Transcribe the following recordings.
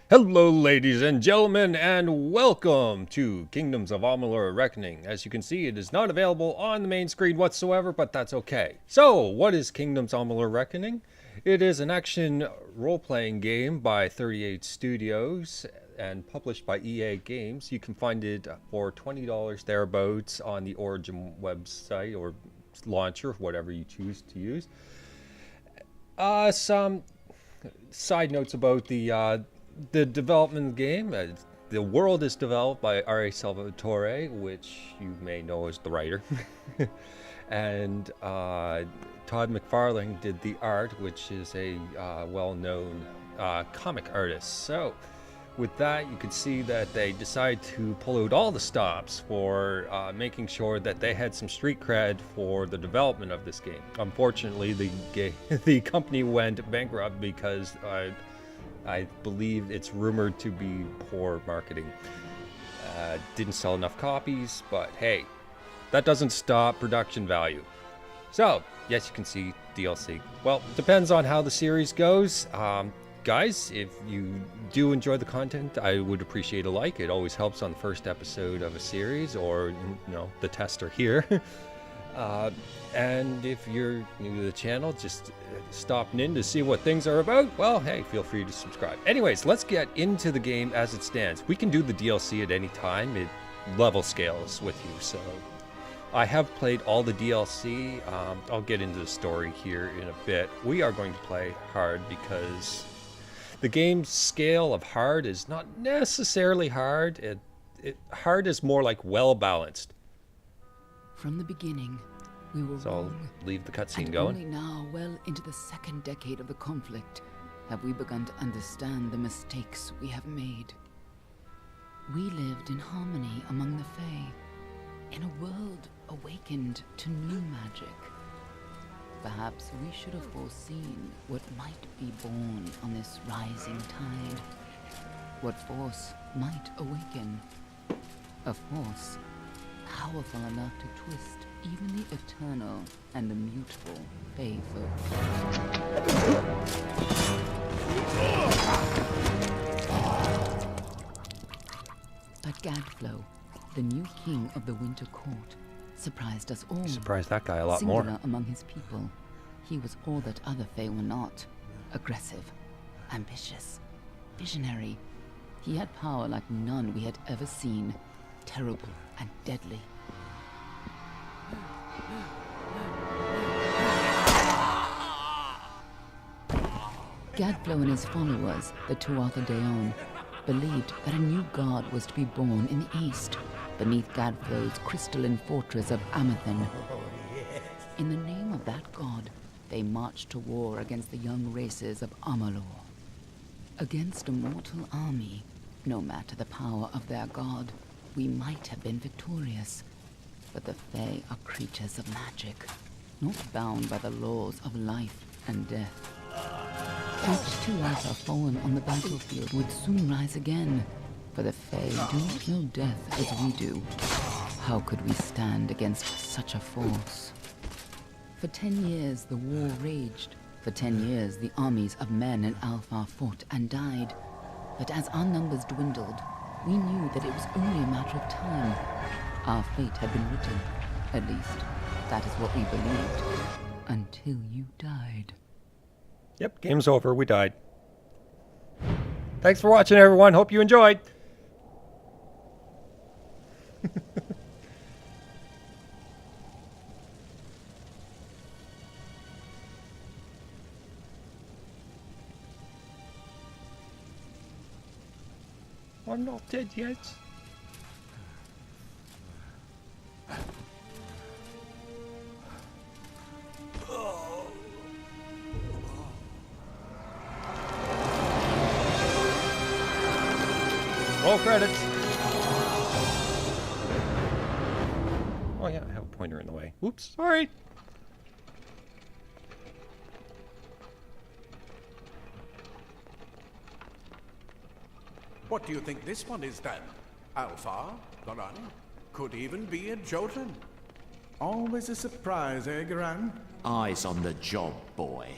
Hello, ladies and gentlemen, and welcome to Kingdoms of Amalur Reckoning. As you can see, it is not available on the main screen whatsoever, but that's okay. So, what is Kingdoms of Amalur Reckoning? It is an action role-playing game by 38 Studios and published by EA Games. You can find it for $20 thereabouts on the Origin website or launcher, whatever you choose to use. Some side notes about the development of the game. The world is developed by R.A. Salvatore, which you may know as the writer. And Todd McFarlane did the art, which is a well-known comic artist. So with that, you can see that they decided to pull out all the stops for making sure that they had some street cred for the development of this game. Unfortunately, the company went bankrupt because I believe it's rumored to be poor marketing. Didn't sell enough copies, but hey, that doesn't stop production value. So, yes, you can see DLC. Well, depends on how the series goes. Guys, if you do enjoy the content, I would appreciate a like. It always helps on the first episode of a series, or, the tester here. And if you're new to the channel, just stopping in to see what things are about, well, hey, feel free to subscribe. Anyways, let's get into the game as it stands. We can do the DLC at any time. It level scales with you, so I have played all the DLC. I'll get into the story here in a bit. We are going to play hard because the game's scale of hard is not necessarily hard. Hard is more like well-balanced. From the beginning, we were So wrong. I'll leave the cutscene And going. only now, well into the second decade of the conflict, have we begun to understand the mistakes we have made. We lived in harmony among the Fae, in a world awakened to new magic. Perhaps we should have foreseen what might be born on this rising tide. What force might awaken. A force powerful enough to twist even the eternal and the mutable Fae But Gadflow, the new king of the Winter Court, surprised us all. Surprised that guy a lot Singular more. among his people, he was all that other Fae were not. Aggressive, ambitious, visionary. He had power like none we had ever seen. Terrible and deadly. Gadflow and his followers, the Tuatha Deon, believed that a new god was to be born in the east, beneath Gadflow's crystalline fortress of Amathen. In the name of that god, they marched to war against the young races of Amalur. Against a mortal army, no matter the power of their god, we might have been victorious. But the Fae are creatures of magic, not bound by the laws of life and death. Each Tuatha fallen on the battlefield would soon rise again, for the Fae do not know death as we do. How could we stand against such a force? For 10 years the war raged. For 10 years the armies of Men and Alpha fought and died. But as our numbers dwindled, we knew that it was only a matter of time. Our fate had been written. At least, that is what we believed. Until you died. Yep, game's over. We died. Thanks for watching, everyone. Hope you enjoyed. I'm not dead yet. Roll credits. Oh yeah, I have a pointer in the way. Oops, sorry. What do you think this one is then? Alpha? Garan? Could even be a Jotun. Always a surprise, eh, Garan? Eyes on the job, boy.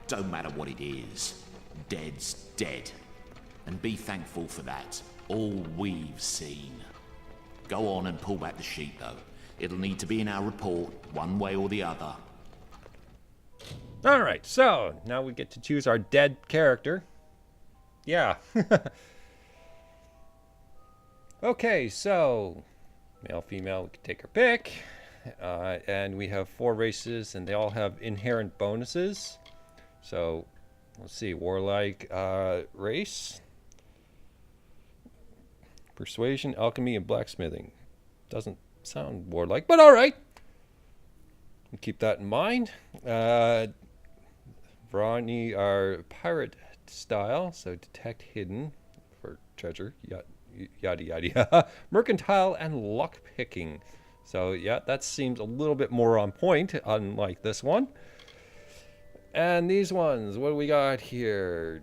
Don't matter what it is. Dead's dead. and be thankful for that. All we've seen. Go on and pull back the sheet, though. It'll need to be in our report, one way or the other. Alright, so now we get to choose our dead character. Yeah. Okay, so male, female, we can take our pick. And we have 4 races, and they all have inherent bonuses. So, let's see, warlike race. Persuasion, alchemy, and blacksmithing. Doesn't sound warlike, but alright. Keep that in mind. Vrani are pirate style, so detect hidden for treasure, yada yada yada. Mercantile and lockpicking. So yeah, that seems a little bit more on point, unlike this one. And these ones, what do we got here?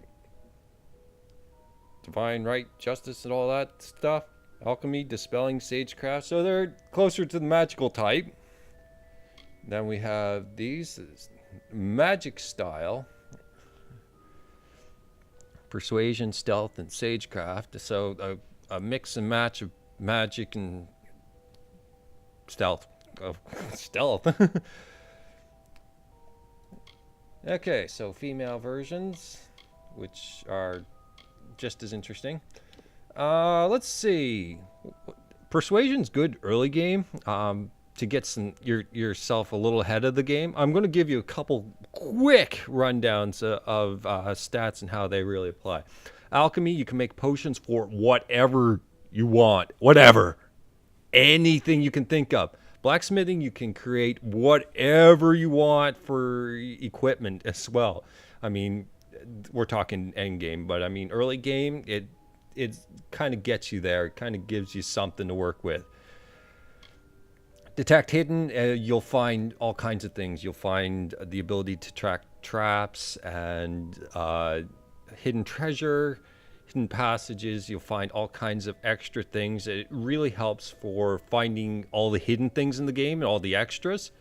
Divine right, justice, and all that stuff. Alchemy, dispelling, sagecraft. So they're closer to the magical type. Then we have these magic style. Persuasion, stealth, and sagecraft. So a mix and match of magic and stealth. Oh, stealth. Okay, so female versions, which are just as interesting. Let's see. Persuasion's good early game. To get yourself a little ahead of the game. I'm going to give you a couple quick rundowns of stats and how they really apply. Alchemy, you can make potions for whatever you want. Whatever. Anything you can think of. Blacksmithing, you can create whatever you want for equipment as well. I mean, we're talking end game, but I mean early game, it kind of gets you there. It kind of gives you something to work with. Detect hidden, you'll find all kinds of things. You'll find the ability to track traps and hidden treasure, hidden passages. You'll find all kinds of extra things. It really helps for finding all the hidden things in the game and all the extras.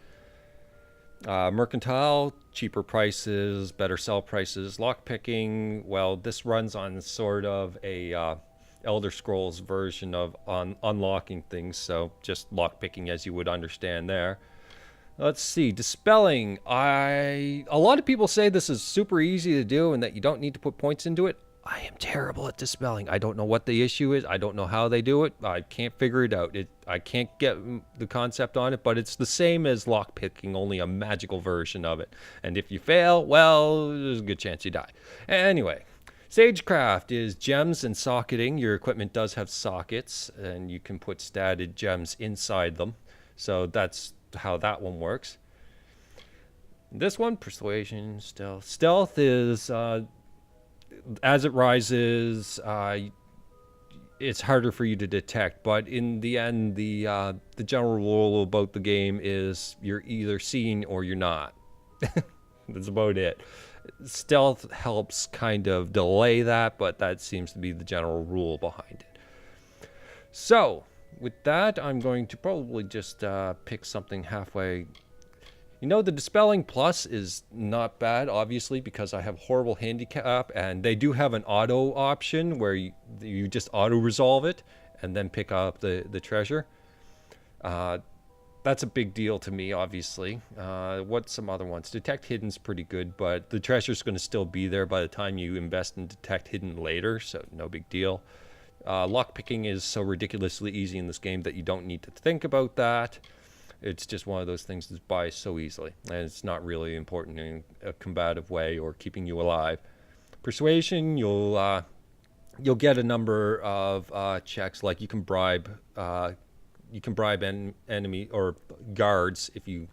Mercantile, cheaper prices, better sell prices. Lockpicking, well, this runs on sort of a Elder Scrolls version of unlocking things, so just lockpicking as you would understand there. Let's see, dispelling. A lot of people say this is super easy to do and that you don't need to put points into it. I am terrible at dispelling. I don't know what the issue is. I don't know how they do it. I can't figure it out. I can't get the concept on it, but it's the same as lockpicking, only a magical version of it. And if you fail, well, there's a good chance you die. Anyway. Sagecraft is gems and socketing. Your equipment does have sockets, and you can put statted gems inside them. So that's how that one works. This one, persuasion, stealth. Stealth is, as it rises, it's harder for you to detect. But in the end, the general rule about the game is you're either seen or you're not. That's about it. Stealth helps kind of delay that, but that seems to be the general rule behind it. So, with that, I'm going to probably just pick something halfway. You know, the Dispelling Plus is not bad, obviously, because I have horrible handicap, and they do have an auto option where you just auto-resolve it and then pick up the treasure. That's a big deal to me, obviously. What's some other ones? Detect Hidden's pretty good, but the treasure's going to still be there by the time you invest in Detect Hidden later, so no big deal. Lockpicking is so ridiculously easy in this game that you don't need to think about that. It's just one of those things that buys so easily, and it's not really important in a combative way or keeping you alive. Persuasion, you'll get a number of checks, like you can bribe enemy or guards if you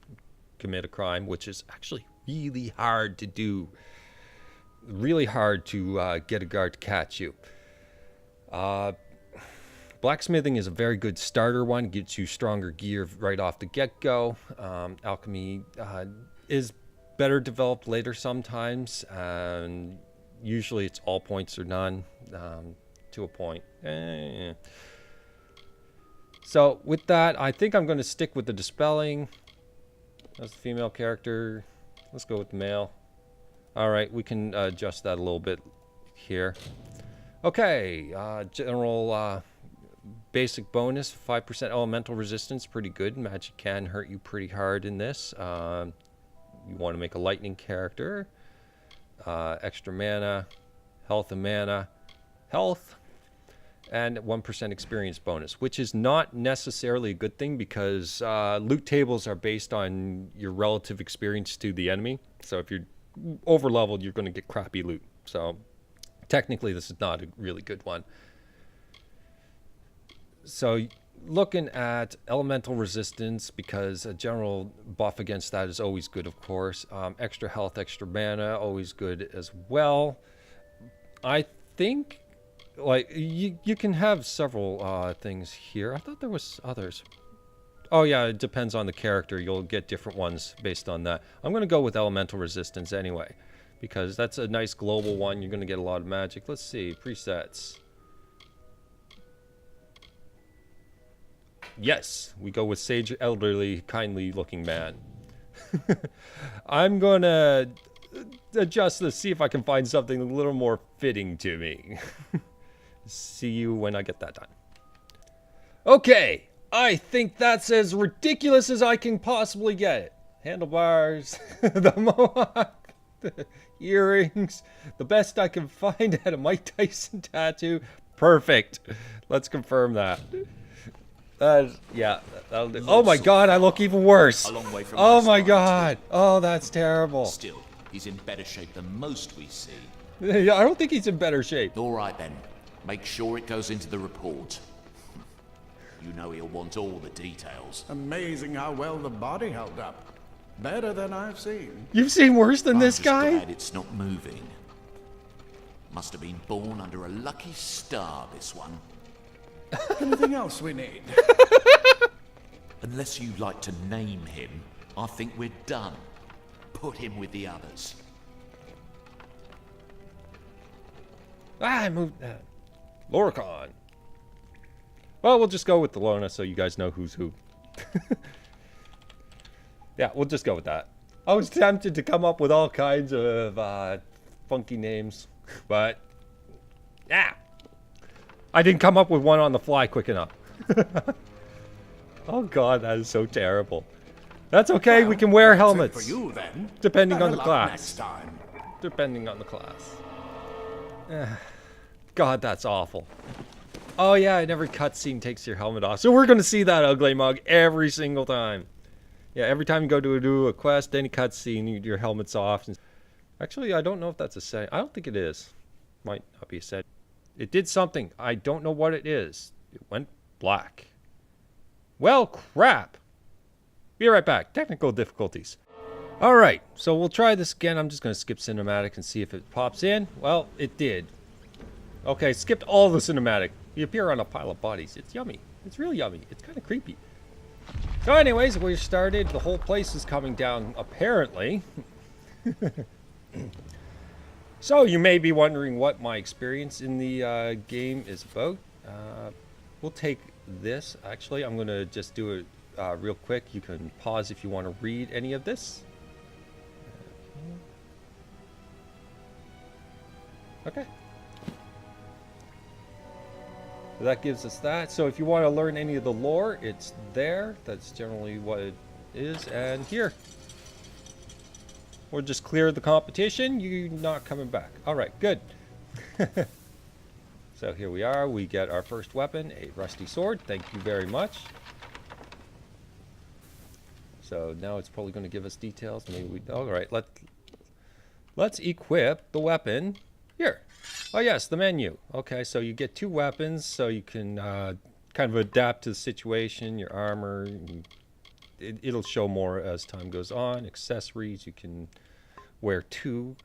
commit a crime, which is actually really hard to do. Really hard to get a guard to catch you. Blacksmithing is a very good starter one. Gets you stronger gear right off the get-go. Alchemy is better developed later sometimes. And usually it's all points or none to a point. So with that, I think I'm going to stick with the Dispelling. That's the female character. Let's go with the male. All right, we can adjust that a little bit here. Okay, general basic bonus, 5% elemental resistance, pretty good. Magic can hurt you pretty hard in this. You want to make a lightning character. Extra mana, health and mana, health, and 1% experience bonus, which is not necessarily a good thing because loot tables are based on your relative experience to the enemy. So if you're over leveled, you're going to get crappy loot. So technically, this is not a really good one. So looking at elemental resistance, because a general buff against that is always good, of course. Extra health, extra mana, always good as well. I think, like, you can have several things here. I thought there was others. Oh yeah, it depends on the character. You'll get different ones based on that. I'm going to go with elemental resistance anyway, because that's a nice global one. You're going to get a lot of magic. Let's see, presets. Yes, we go with sage, elderly, kindly looking man. I'm going to adjust this, see if I can find something a little more fitting to me. See you when I get that done. Okay, I think that's as ridiculous as I can possibly get it. Handlebars, the mohawk, the earrings, the best I can find at a Mike Tyson tattoo. Perfect. Let's confirm that. Yeah, that'll do. Oh my god, I look even worse. A long way from oh my god. Oh, that's terrible. Still, he's in better shape than most we see. Yeah, I don't think he's in better shape. All right then, make sure it goes into the report. You know he'll want all the details. Amazing how well the body held up. Better than I've seen. You've seen worse than this guy? I'm just glad it's not moving. Must have been born under a lucky star, this one. Anything else we need? Unless you'd like to name him, I think we're done. Put him with the others. I moved that. Lorcan. Well, we'll just go with Thelona so you guys know who's who. Yeah, we'll just go with that. I was tempted to come up with all kinds of funky names, but yeah, I didn't come up with one on the fly quick enough. Oh god, that is so terrible. That's okay, well, we can wear helmets. For you, then. Depending on the Better luck class. next time. Depending on the class. God, that's awful. Oh yeah, and every cutscene takes your helmet off. So we're going to see that ugly mug every single time. Yeah, every time you go to do a quest, any cutscene, your helmet's off. Actually, I don't know if that's a setting. I don't think it is. Might not be a setting. It did something. I don't know what it is. It went black. Well, crap. Be right back. Technical difficulties. Alright, so we'll try this again. I'm just going to skip cinematic and see if it pops in. Well, it did. Okay, skipped all the cinematic. You appear on a pile of bodies. It's yummy. It's really yummy. It's kind of creepy. So anyways, we started. The whole place is coming down, apparently. So you may be wondering what my experience in the game is about. We'll take this. Actually, I'm going to just do it real quick. You can pause if you want to read any of this. Okay. That gives us that. So if you want to learn any of the lore, it's there. That's generally what it is. And here. We'll just clear the competition. You're not coming back. Alright, good. So here we are. We get our first weapon, a rusty sword. Thank you very much. So now it's probably going to give us details. Maybe we... Alright, let's equip the weapon. Here. Oh yes, the menu. Okay, so you get two weapons, so you can kind of adapt to the situation, your armor. It'll show more as time goes on. Accessories, you can wear two.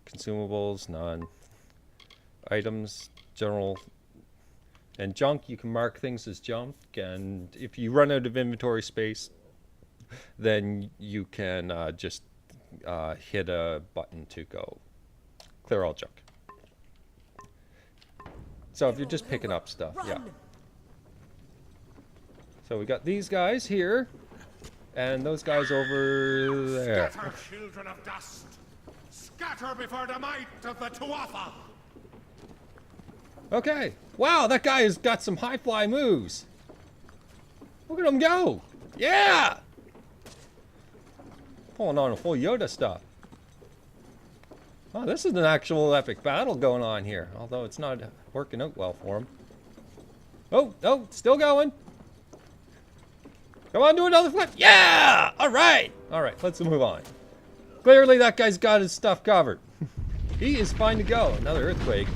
Consumables, non-items, general, and junk. You can mark things as junk, and if you run out of inventory space, then you can just hit a button to go clear all junk. So if you're just picking up stuff, yeah. So we got these guys here, and those guys over there. Scatter, children of dust! Scatter before the might of the Tuatha! Okay. Wow, that guy has got some high fly moves. Look at him go. Yeah! Pulling on a full Yoda stuff. Oh, this is an actual epic battle going on here. Although it's not working out well for him. Oh, oh, still going. Come on, do another flip. Yeah! Alright! Alright, let's move on. Clearly that guy's got his stuff covered. He is fine to go. Another earthquake.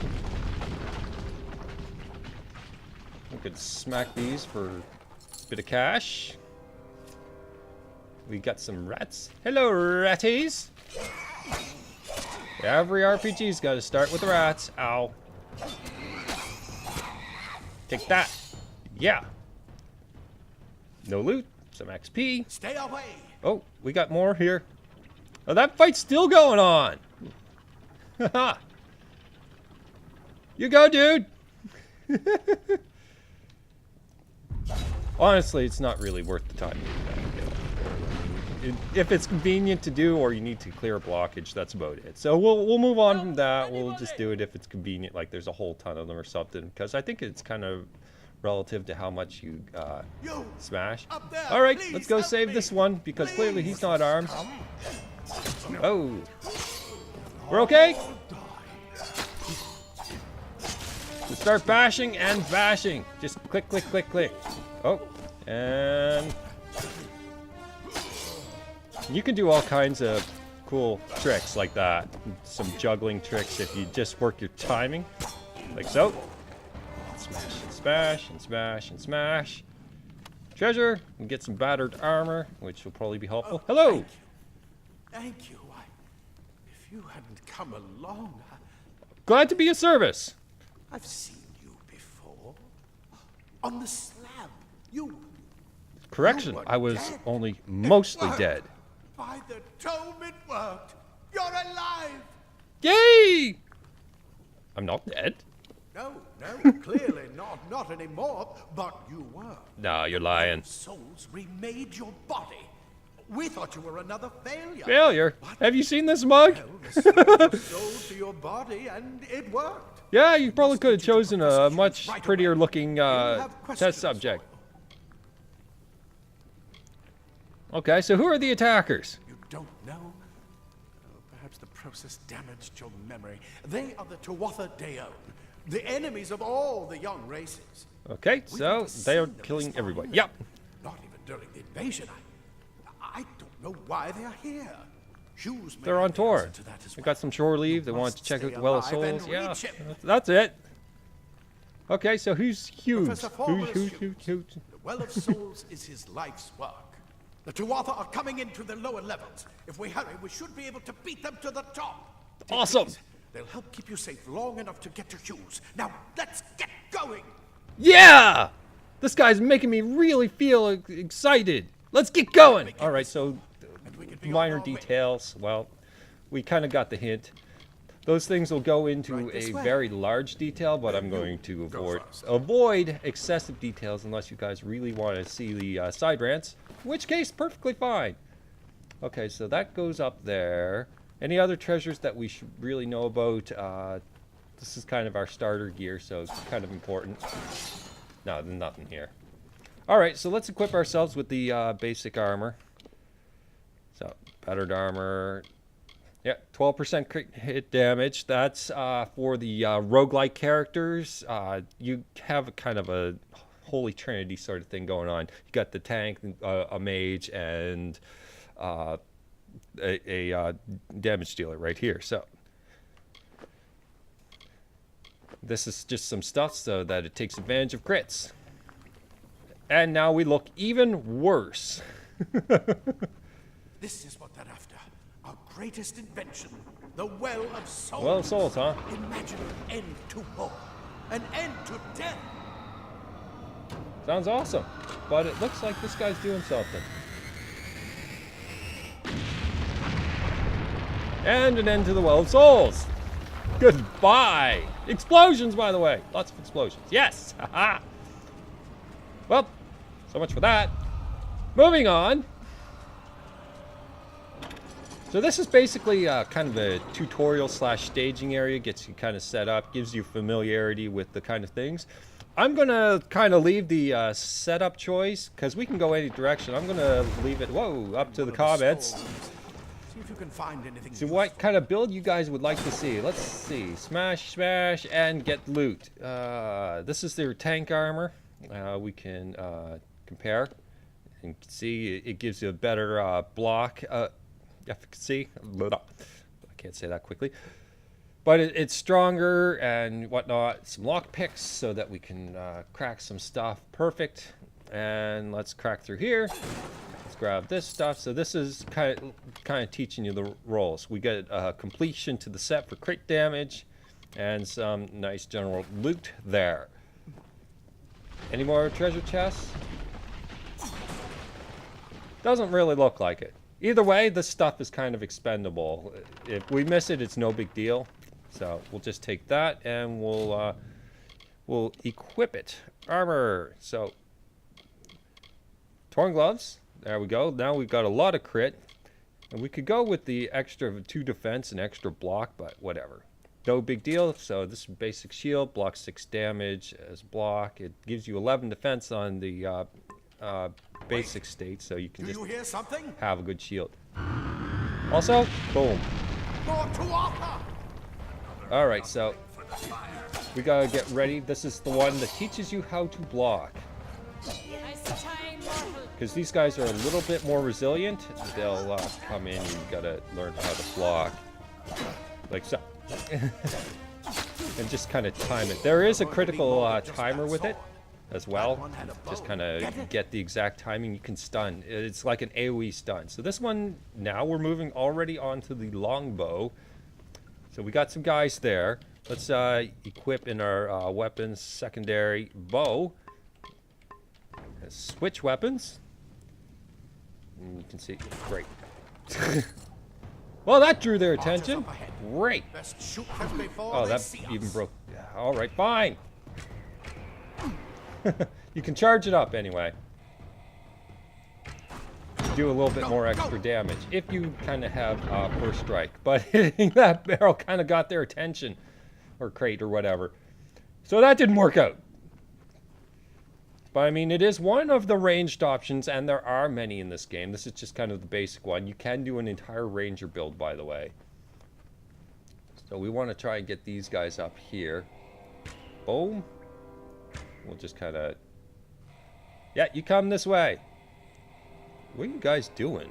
We could smack these for a bit of cash. We got some rats. Hello, ratties! Every RPG's got to start with the rats. Ow. Take that. Yeah. No loot. Some XP. Stay away. Oh, we got more here. Oh, that fight's still going on. Haha. You go, dude. Honestly, it's not really worth the time. If it's convenient to do, or you need to clear a blockage, that's about it. So we'll move on from that. We'll just do it if it's convenient, like there's a whole ton of them or something, because I think it's kind of relative to how much you smash. All right, let's go save this one, because clearly he's not armed. Oh, we're okay. We start bashing and bashing. Just click, click, click, click. Oh, and you can do all kinds of cool tricks like that. Some juggling tricks if you just work your timing, like so. Smash and smash and smash and smash. Treasure, and get some battered armor, which will probably be helpful. Hello! Thank you. If you hadn't come along... Glad to be of service. I've seen you before. On the slab. You... Correction, You were I was dead. only mostly It worked. dead. By the tome, it worked. You're alive. Yay! I'm not dead. No, no, clearly not anymore, but you were. No, you're lying. Souls remade your body. We thought you were another failure. Failure? Have you seen this mug? Well, the souls were sold to your body, and it worked. Yeah, you probably could have chosen a much prettier looking test subject. Okay, so who are the attackers? You don't know? Oh, perhaps the process damaged your memory. They are the Tuatha Deon, the enemies of all the young races. Okay, We've so never they seen are them killing this far everybody. either. Yep. Not even during the invasion. I don't know why they are here. Hughes may They're have on the tour. answer to that as They well. got some shore leave. They You want to must check out stay the Well of alive and Souls. Yeah, reach him. that's it. Okay, so who's Hughes? Professor Formulus Who's? The Well of Souls is his life's work. The Tuatha are coming into the lower levels. If we hurry, we should be able to beat them to the top. Take Awesome. these. They'll help keep you safe long enough to get to Hughes. Now, let's get going. Yeah! This guy's making me really feel excited. Let's get going. All right, so And we can be on minor our way. details. Well, we kind of got the hint. Those things will go into Right this a way. very large detail, but I'm going to go first. avoid excessive details unless you guys really want to see the side rants, in which case, perfectly fine. Okay, so that goes up there. Any other treasures that we should really know about? This is kind of our starter gear, so it's kind of important. No, nothing here. All right, so let's equip ourselves with the basic armor. So, battered armor. Yeah, 12% crit hit damage. That's for the roguelike characters. You have kind of a holy trinity sort of thing going on. You got the tank, a mage, and a damage dealer right here. So this is just some stuff so that it takes advantage of crits. And now we look even worse. This is what they're after. Our greatest invention, the Well of Souls. Well, souls, huh? Imagine an end to war, an end to death. Sounds awesome. But it looks like this guy's doing something. And an end to the Well of Souls. Goodbye. Explosions, by the way. Lots of explosions. Yes. Haha. Well, so much for that. Moving on. So this is basically kind of a tutorial slash staging area, gets you kind of set up, gives you familiarity with the kind of things. I'm going to kind of leave the setup choice, because we can go any direction. I'm going to leave it, whoa, up to the comments. See if you can find anything. So what kind of build you guys would like to see? Let's see. Smash, smash, and get loot. This is their tank armor. We can compare. And see, it gives you a better block efficacy. I can't say that quickly. But it's stronger and whatnot. Some lock picks so that we can crack some stuff. Perfect. And let's crack through here. Let's grab this stuff. So this is kind of teaching you the roles. We get completion to the set for crit damage and some nice general loot there. Any more treasure chests? Doesn't really look like it. Either way, this stuff is kind of expendable. If we miss it, it's no big deal. So we'll just take that and we'll equip it. Armor. So torn gloves. There we go. Now we've got a lot of crit. And we could go with the extra 2 defense and extra block, but whatever. No big deal. So this is basic shield. Blocks 6 damage as block. It gives you 11 defense on the basic state, so you can just have a good shield. Also, boom. Alright, so we gotta get ready. This is the one that teaches you how to block. Because these guys are a little bit more resilient. They'll come in and you gotta learn how to block. Like so. And just kind of time it. There is a critical timer with it as well. Just kind of get the exact timing. You can stun. It's like an AoE stun. So this one, now we're moving already onto the longbow. So we got some guys there. Let's equip in our weapons secondary bow. Switch weapons. And you can see, great. Well, that drew their attention. Great. Oh, that even broke. All right, fine. You can charge it up anyway. Do a little bit more extra damage if you kind of have first strike. But hitting that barrel kind of got their attention, or crate or whatever. So that didn't work out. But I mean, it is one of the ranged options, and there are many in this game. This is just kind of the basic one. You can do an entire ranger build, by the way. So we want to try and get these guys up here. Boom. We'll just kind of... Yeah, you come this way. What are you guys doing?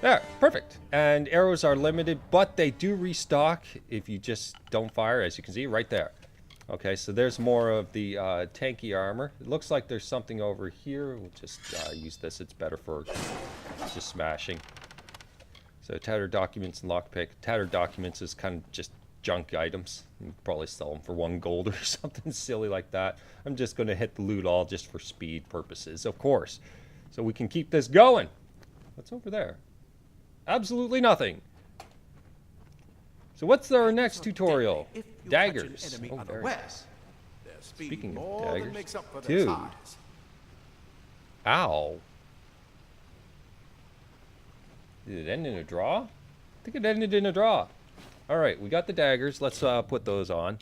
There, perfect. And arrows are limited, but they do restock if you just don't fire, as you can see right there. Okay, so there's more of the tanky armor. It looks like there's something over here. We'll just use this. It's better for just smashing. So tattered documents and lockpick. Tattered documents is kind of just junk items. You can probably sell them for 1 gold or something silly like that. I'm just going to hit the loot all just for speed purposes, of course. So we can keep this going. What's over there? Absolutely nothing. So what's our next tutorial? Daggers. Oh, very nice. Speaking of daggers. Dude. Ow. Did it end in a draw? I think it ended in a draw. Alright, we got the daggers. Let's put those on.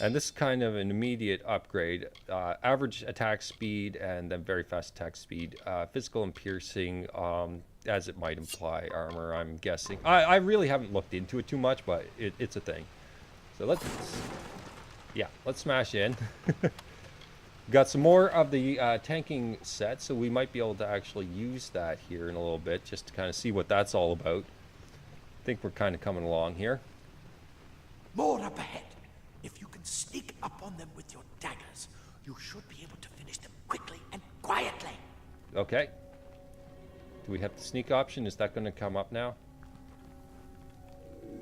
And this is kind of an immediate upgrade. Average attack speed and then very fast attack speed. Physical and piercing, as it might imply, armor, I'm guessing. I really haven't looked into it too much, but it's a thing. So let's smash in. Got some more of the tanking set, so we might be able to actually use that here in a little bit, just to kind of see what that's all about. I think we're kind of coming along here. More up ahead. If you can sneak up on them with your daggers, you should be able to finish them quickly and quietly. Okay. Do we have the sneak option? Is that going to come up now?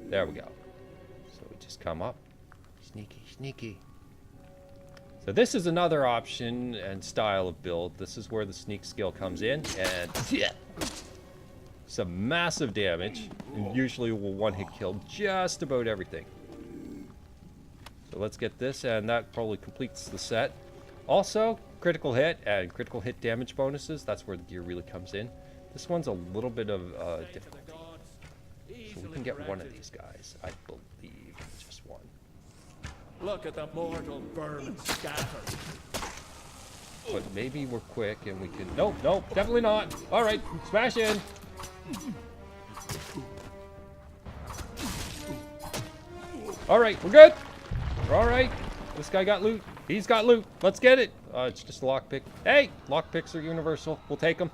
There we go. So we just come up. Sneaky, sneaky. So this is another option and style of build. This is where the sneak skill comes in, and some massive damage. And usually will one-hit kill just about everything. So let's get this, and that probably completes the set. Also, critical hit and critical hit damage bonuses, that's where the gear really comes in. This one's a little bit of difficulty. So we can get one of these guys, I believe. Just one. Look at the mortal vermin scattered. But maybe we're quick and we can... Nope, nope, definitely not. All right, smash in. All right, we're good. We're all right. This guy got loot. He's got loot. Let's get it. It's just a lockpick. Hey, lockpicks are universal. We'll take them.